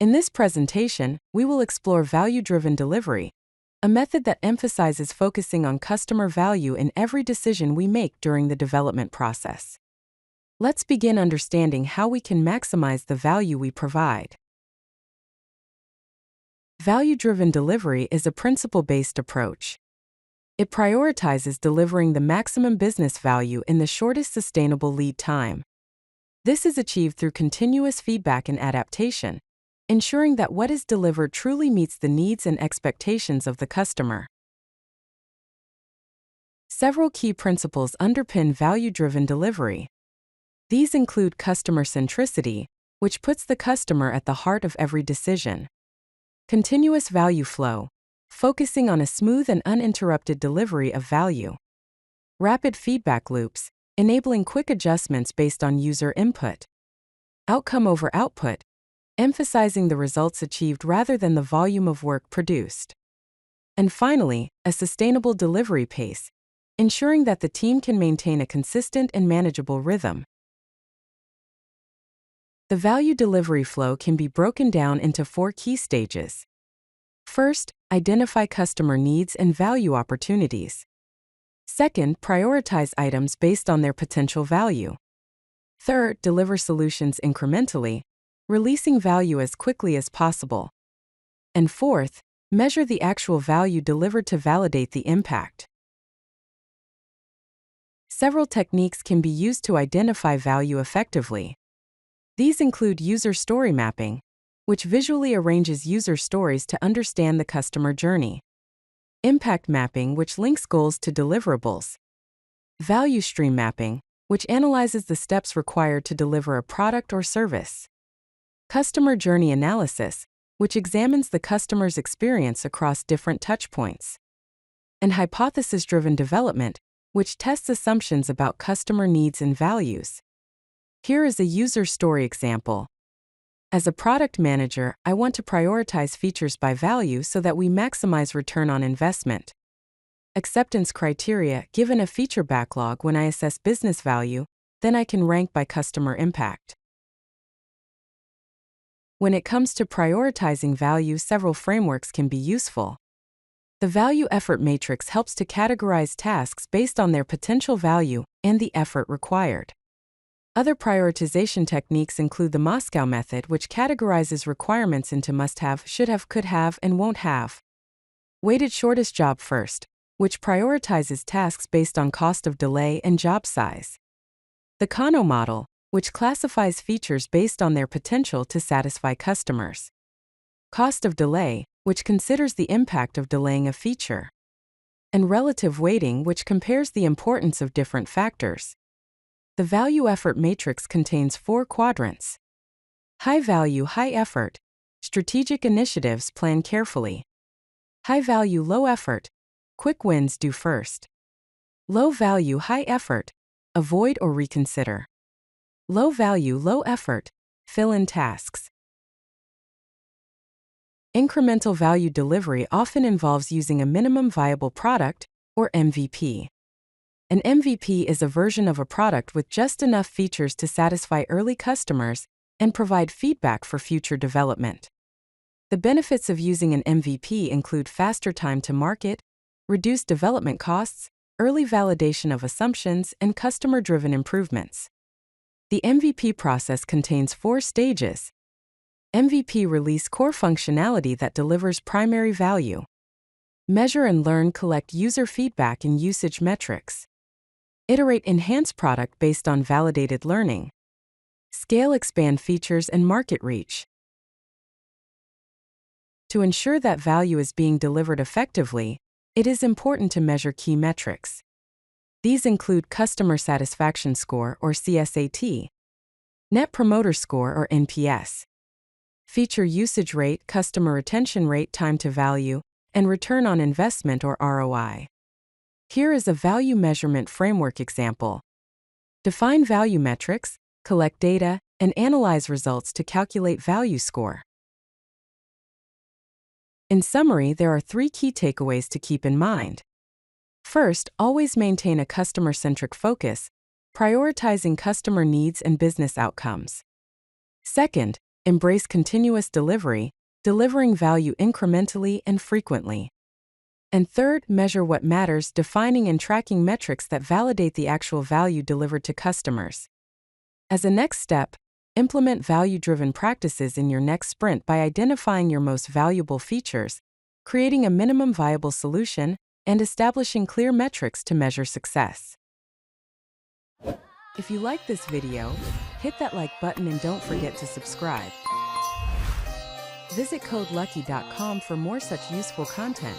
In this presentation, we will explore value-driven delivery, a method that emphasizes focusing on customer value in every decision we make during the development process. Let's begin understanding how we can maximize the value we provide. Value-driven delivery is a principle-based approach. It prioritizes delivering the maximum business value in the shortest sustainable lead time. This is achieved through continuous feedback and adaptation, ensuring that what is delivered truly meets the needs and expectations of the customer. Several key principles underpin value-driven delivery. These include customer-centricity, which puts the customer at the heart of every decision. Continuous value flow, focusing on a smooth and uninterrupted delivery of value. Rapid feedback loops, enabling quick adjustments based on user input. Outcome over output, emphasizing the results achieved rather than the volume of work produced. And finally, a sustainable delivery pace, ensuring that the team can maintain a consistent and manageable rhythm. The value delivery flow can be broken down into 4 key stages. First, identify customer needs and value opportunities. Second, prioritize items based on their potential value. Third, deliver solutions incrementally, releasing value as quickly as possible. And fourth, measure the actual value delivered to validate the impact. Several techniques can be used to identify value effectively. These include user story mapping, which visually arranges user stories to understand the customer journey. Impact mapping, which links goals to deliverables. Value stream mapping, which analyzes the steps required to deliver a product or service. Customer journey analysis, which examines the customer's experience across different touchpoints. And hypothesis-driven development, which tests assumptions about customer needs and values. Here is a user story example. As a product manager, I want to prioritize features by value so that we maximize return on investment. Acceptance criteria: given a feature backlog, when I assess business value, then I can rank by customer impact. When it comes to prioritizing value, several frameworks can be useful. The value effort matrix helps to categorize tasks based on their potential value and the effort required. Other prioritization techniques include the Moscow method, which categorizes requirements into must-have, should-have, could-have, and won't-have. Weighted shortest job first, which prioritizes tasks based on cost of delay and job size. The Kano model, which classifies features based on their potential to satisfy customers. Cost of delay, which considers the impact of delaying a feature. And relative weighting, which compares the importance of different factors. The value effort matrix contains 4 quadrants. High value, high effort. Strategic initiatives plan carefully. High value, low effort. Quick wins do first. Low value, high effort. Avoid or reconsider. Low value, low effort. Fill in tasks. Incremental value delivery often involves using a minimum viable product, or MVP. An MVP is a version of a product with just enough features to satisfy early customers and provide feedback for future development. The benefits of using an MVP include faster time to market, reduced development costs, early validation of assumptions, and customer-driven improvements. The MVP process contains 4 stages. MVP: release core functionality that delivers primary value. Measure and learn: collect user feedback and usage metrics. Iterate: enhance product based on validated learning. Scale: expand features and market reach. To ensure that value is being delivered effectively, it is important to measure key metrics. These include customer satisfaction score, or CSAT, Net Promoter Score, or NPS, feature usage rate, customer retention rate, time to value, and return on investment, or ROI. Here is a value measurement framework example. Define value metrics, collect data, and analyze results to calculate value score. In summary, there are 3 key takeaways to keep in mind. First, always maintain a customer-centric focus, prioritizing customer needs and business outcomes. Second, Embrace continuous delivery, delivering value incrementally and frequently. And third, measure what matters, defining and tracking metrics that validate the actual value delivered to customers. As a next step, implement value-driven practices in your next sprint by identifying your most valuable features, creating a minimum viable solution, and establishing clear metrics to measure success. If you like this video, hit that like button and don't forget to subscribe. Visit codelucky.com for more such useful content.